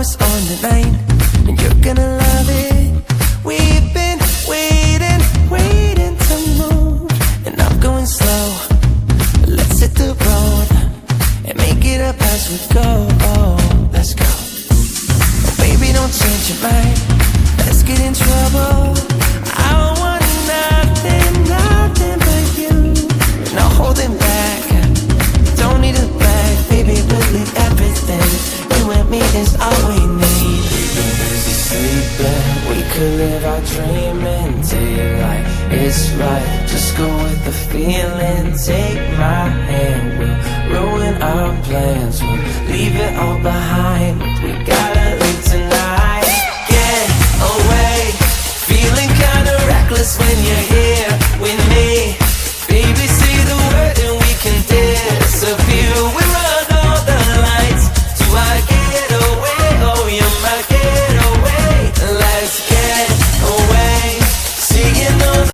hours on the night, and you're gonna love it. We've been waiting to move, and I'm going slow. Let's hit the road and make it up as we go. Let's go. Oh, baby, don't change your mind. Let's get in trouble. I want nothing but you. No holding back. Don't need a bag, baby, really everything. You and me is all we need. We've been busy sleeping. We could live our dream in daylight. It's right, just go with the feeling. Take my hand, we'll ruin our plans. We'll leave it all behind. We gotta leave tonight. Get away, feeling kinda reckless when you're here.